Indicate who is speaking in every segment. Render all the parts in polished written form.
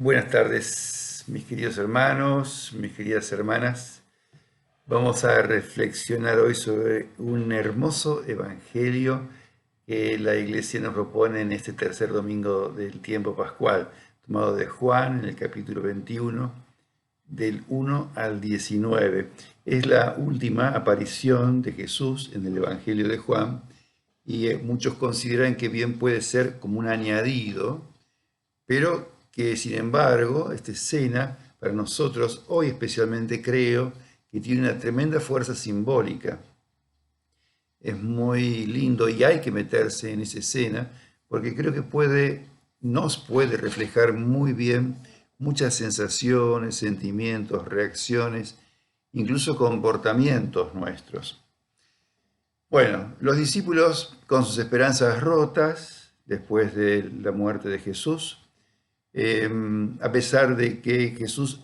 Speaker 1: Buenas tardes, mis queridos hermanos, mis queridas hermanas. Vamos a reflexionar hoy sobre un hermoso evangelio que la Iglesia nos propone en este tercer domingo del tiempo pascual, tomado de Juan en el capítulo 21, del 1 al 19. Es la última aparición de Jesús en el evangelio de Juan y muchos consideran que bien puede ser como un añadido, pero que sin embargo esta escena para nosotros hoy especialmente creo que tiene una tremenda fuerza simbólica. Es muy lindo y hay que meterse en esa escena porque creo que nos puede reflejar muy bien muchas sensaciones, sentimientos, reacciones, incluso comportamientos nuestros. Bueno, los discípulos con sus esperanzas rotas después de la muerte de Jesús, a pesar de que Jesús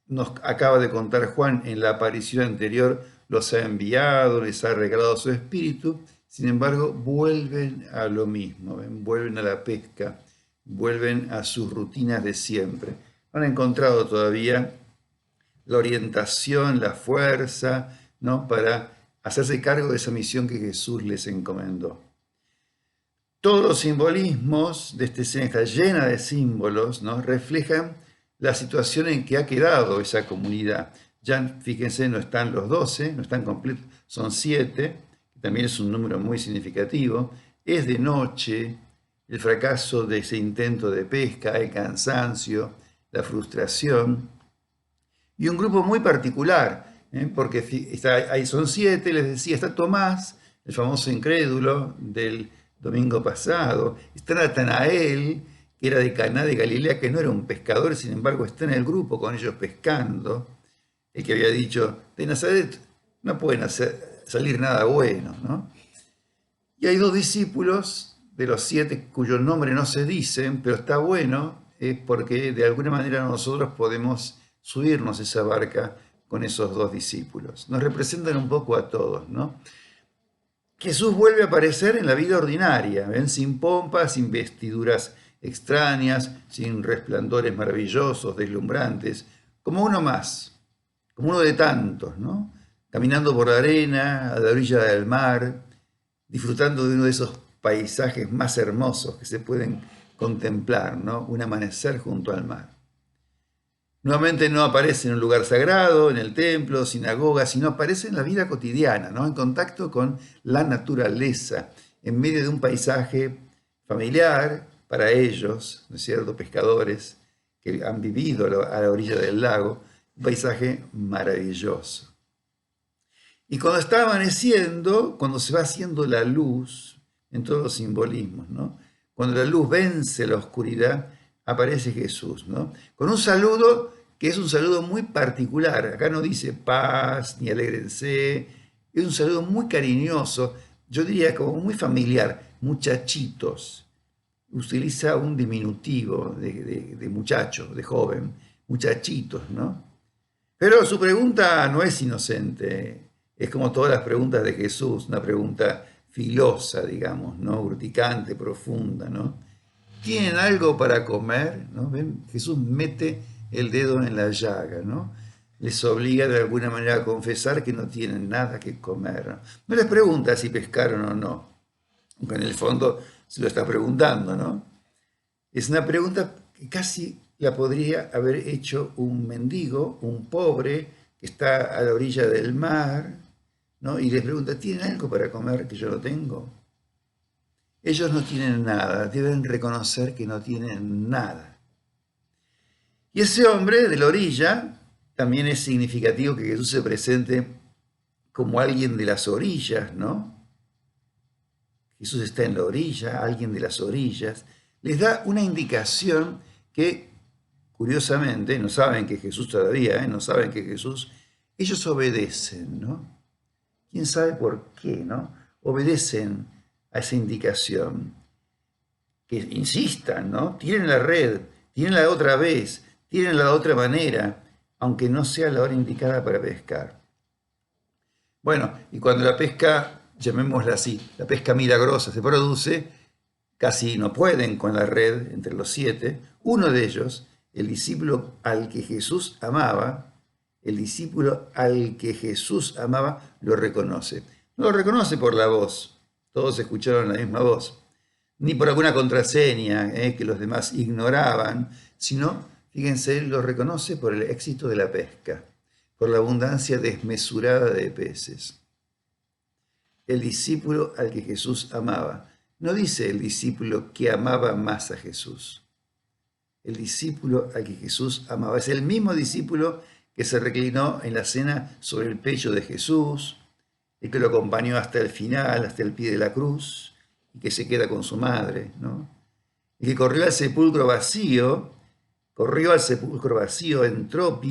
Speaker 1: nos acaba de contar Juan en la aparición anterior, los ha enviado, les ha regalado su espíritu, sin embargo vuelven a lo mismo, vuelven a la pesca, vuelven a sus rutinas de siempre. No han encontrado todavía la orientación, la fuerza, ¿no?, para hacerse cargo de esa misión que Jesús les encomendó. Todos los simbolismos de esta escena, está llena de símbolos, ¿no?, reflejan la situación en que ha quedado esa comunidad. Ya fíjense, no están los 12, no están completos, son 7, que también es un número muy significativo. Es de noche, el fracaso de ese intento de pesca, el cansancio, la frustración. Y un grupo muy particular, porque ahí son 7, les decía, está Tomás, el famoso incrédulo del domingo pasado, está Natanael, que era de Caná de Galilea, que no era un pescador, sin embargo está en el grupo con ellos pescando, el que había dicho, de Nazaret no pueden salir nada bueno, ¿no? Y hay 2 discípulos de los 7 cuyos nombres no se dicen, pero está bueno, es porque de alguna manera nosotros podemos subirnos a esa barca con esos 2 discípulos. Nos representan un poco a todos, ¿no? Jesús vuelve a aparecer en la vida ordinaria, ¿ven? Sin pompas, sin vestiduras extrañas, sin resplandores maravillosos, deslumbrantes, como uno más, como uno de tantos, ¿no? Caminando por la arena, a la orilla del mar, disfrutando de uno de esos paisajes más hermosos que se pueden contemplar, ¿no? Un amanecer junto al mar. Nuevamente no aparece en un lugar sagrado, en el templo, sinagoga, sino aparece en la vida cotidiana, ¿no?, en contacto con la naturaleza, en medio de un paisaje familiar para ellos, ¿no es cierto?, pescadores que han vivido a la orilla del lago, un paisaje maravilloso. Y cuando está amaneciendo, cuando se va haciendo la luz, en todos los simbolismos, ¿no?, cuando la luz vence la oscuridad, aparece Jesús, ¿no?, con un saludo que es un saludo muy particular. Acá no dice paz ni alégrense, es un saludo muy cariñoso, yo diría como muy familiar, muchachitos. Utiliza un diminutivo de muchacho, de joven, muchachitos, ¿no? Pero su pregunta no es inocente, es como todas las preguntas de Jesús, una pregunta filosa, digamos, ¿no?, urticante, profunda, ¿no? ¿Tienen algo para comer? ¿No? ¿Ven? Jesús mete el dedo en la llaga, ¿no? Les obliga de alguna manera a confesar que no tienen nada que comer, ¿no? No les pregunta si pescaron o no, aunque en el fondo se lo está preguntando, ¿no? Es una pregunta que casi la podría haber hecho un mendigo, un pobre que está a la orilla del mar, ¿no?, y les pregunta, ¿tienen algo para comer que yo no tengo? Ellos no tienen nada, deben reconocer que no tienen nada. Y ese hombre de la orilla, también es significativo que Jesús se presente como alguien de las orillas, ¿no? Jesús está en la orilla, alguien de las orillas. Les da una indicación que, curiosamente, no saben que Jesús todavía, no saben que Jesús, ellos obedecen, ¿no? ¿Quién sabe por qué, no? Obedecen a esa indicación. Que insistan, ¿no? Tiren la red, tírenla otra vez, tírenla de otra manera, aunque no sea la hora indicada para pescar. Bueno, y cuando la pesca, llamémosla así, la pesca milagrosa se produce, casi no pueden con la red entre los 7, uno de ellos el discípulo al que Jesús amaba, el discípulo al que Jesús amaba lo reconoce. No lo reconoce por la voz, todos escucharon la misma voz, ni por alguna contraseña que los demás ignoraban, sino, fíjense, lo reconoce por el éxito de la pesca, por la abundancia desmesurada de peces. El discípulo al que Jesús amaba. No dice el discípulo que amaba más a Jesús. El discípulo al que Jesús amaba. Es el mismo discípulo que se reclinó en la cena sobre el pecho de Jesús, el que lo acompañó hasta el final, hasta el pie de la cruz, y que se queda con su madre, ¿no? El que corrió al sepulcro vacío, entró,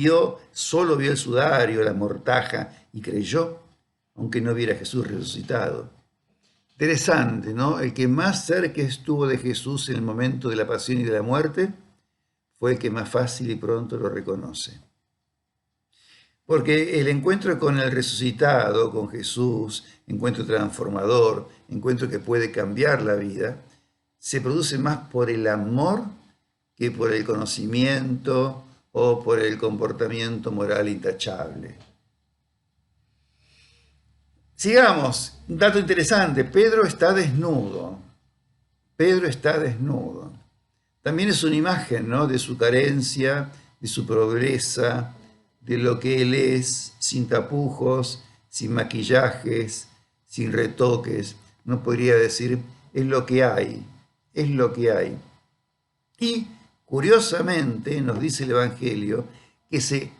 Speaker 1: solo vio el sudario, la mortaja, y creyó, aunque no viera a Jesús resucitado. Interesante, ¿no? El que más cerca estuvo de Jesús en el momento de la pasión y de la muerte fue el que más fácil y pronto lo reconoce. Porque el encuentro con el resucitado, con Jesús, encuentro transformador, encuentro que puede cambiar la vida, se produce más por el amor que por el conocimiento o por el comportamiento moral intachable. Sigamos, un dato interesante, Pedro está desnudo. Pedro está desnudo. También es una imagen, ¿no?, de su carencia, de su pobreza, de lo que él es, sin tapujos, sin maquillajes, sin retoques. No podría decir, es lo que hay, es lo que hay. Y, curiosamente, nos dice el Evangelio que se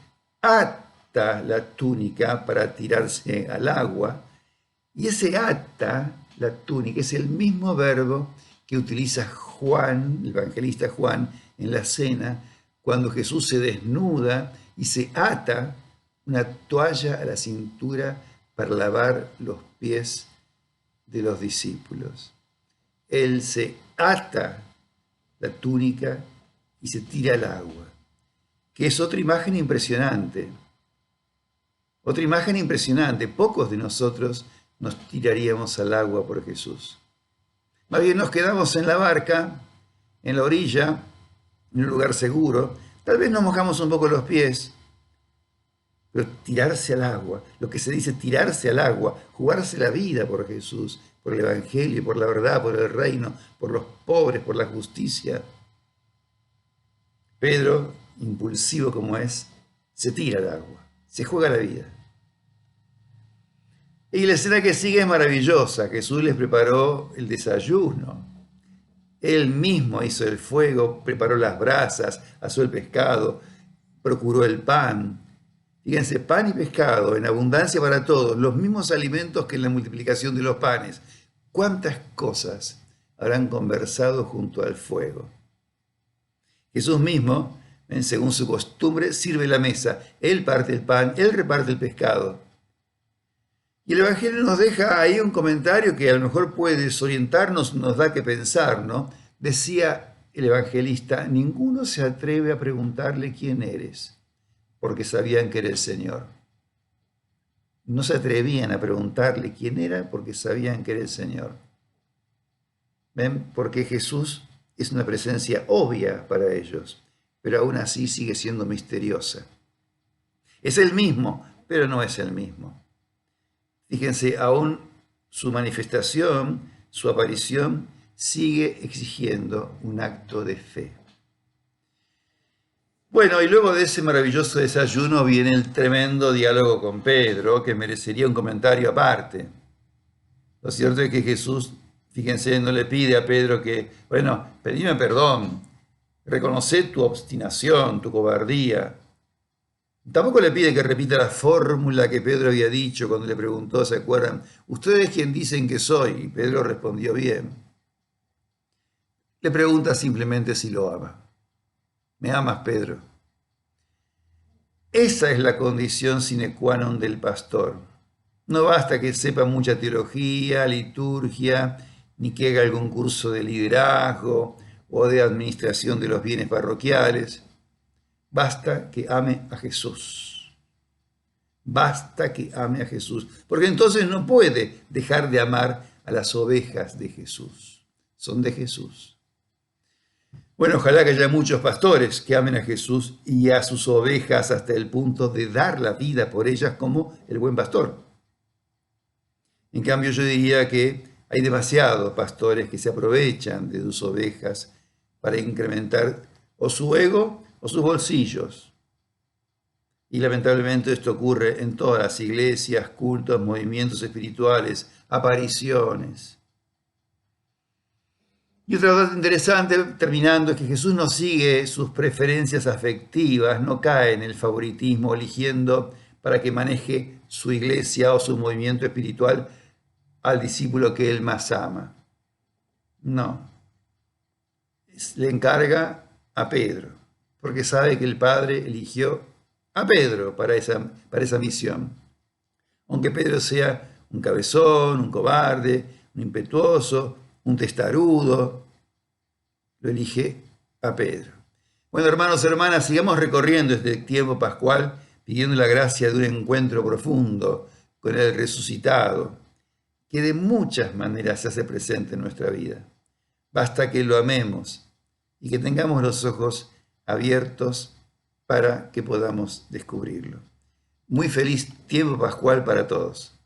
Speaker 1: ata la túnica para tirarse al agua, y ese ata la túnica es el mismo verbo que utiliza Juan, el evangelista Juan, en la cena, cuando Jesús se desnuda y se ata una toalla a la cintura para lavar los pies de los discípulos. Él se ata la túnica y se tira al agua, que es otra imagen impresionante. Otra imagen impresionante. Pocos de nosotros nos tiraríamos al agua por Jesús. Más bien nos quedamos en la barca, en la orilla, en un lugar seguro. Tal vez nos mojamos un poco los pies, pero tirarse al agua, lo que se dice tirarse al agua, jugarse la vida por Jesús, por el Evangelio, por la verdad, por el reino, por los pobres, por la justicia. Pedro, impulsivo como es, se tira al agua, se juega la vida. Y la escena que sigue es maravillosa. Jesús les preparó el desayuno. Él mismo hizo el fuego, preparó las brasas, asó el pescado, procuró el pan. Fíjense, pan y pescado en abundancia para todos, los mismos alimentos que en la multiplicación de los panes. ¿Cuántas cosas habrán conversado junto al fuego? Jesús mismo, según su costumbre, sirve la mesa. Él parte el pan, él reparte el pescado. Y el Evangelio nos deja ahí un comentario que a lo mejor puede desorientarnos, nos da que pensar, ¿no? Decía el evangelista, ninguno se atreve a preguntarle quién eres, porque sabían que era el Señor. No se atrevían a preguntarle quién era porque sabían que era el Señor. ¿Ven? Porque Jesús es una presencia obvia para ellos, pero aún así sigue siendo misteriosa. Es el mismo, pero no es el mismo. Fíjense, aún su manifestación, su aparición, sigue exigiendo un acto de fe. Bueno, y luego de ese maravilloso desayuno viene el tremendo diálogo con Pedro, que merecería un comentario aparte. Lo cierto es que Jesús, fíjense, no le pide a Pedro que, bueno, pedime perdón, reconoce tu obstinación, tu cobardía. Tampoco le pide que repita la fórmula que Pedro había dicho cuando le preguntó, ¿se acuerdan? ¿Ustedes quién dicen que soy? Y Pedro respondió bien. Le pregunta simplemente si lo ama. ¿Me amas, Pedro? Esa es la condición sine qua non del pastor. No basta que sepa mucha teología, liturgia, ni que haga algún curso de liderazgo o de administración de los bienes parroquiales. Basta que ame a Jesús. Basta que ame a Jesús. Porque entonces no puede dejar de amar a las ovejas de Jesús. Son de Jesús. Bueno, ojalá que haya muchos pastores que amen a Jesús y a sus ovejas hasta el punto de dar la vida por ellas como el buen pastor. En cambio, yo diría que hay demasiados pastores que se aprovechan de sus ovejas para incrementar o su ego o sus bolsillos. Y lamentablemente esto ocurre en todas las iglesias, cultos, movimientos espirituales, apariciones. Y otra cosa interesante, terminando, es que Jesús no sigue sus preferencias afectivas, no cae en el favoritismo eligiendo para que maneje su iglesia o su movimiento espiritual al discípulo que él más ama. No. Le encarga a Pedro, porque sabe que el Padre eligió a Pedro para esa misión. Aunque Pedro sea un cabezón, un cobarde, un impetuoso, un testarudo, lo elige a Pedro. Bueno, hermanos, hermanas, sigamos recorriendo este tiempo pascual pidiendo la gracia de un encuentro profundo con el resucitado, que de muchas maneras se hace presente en nuestra vida. Basta que lo amemos y que tengamos los ojos abiertos para que podamos descubrirlo. Muy feliz tiempo pascual para todos.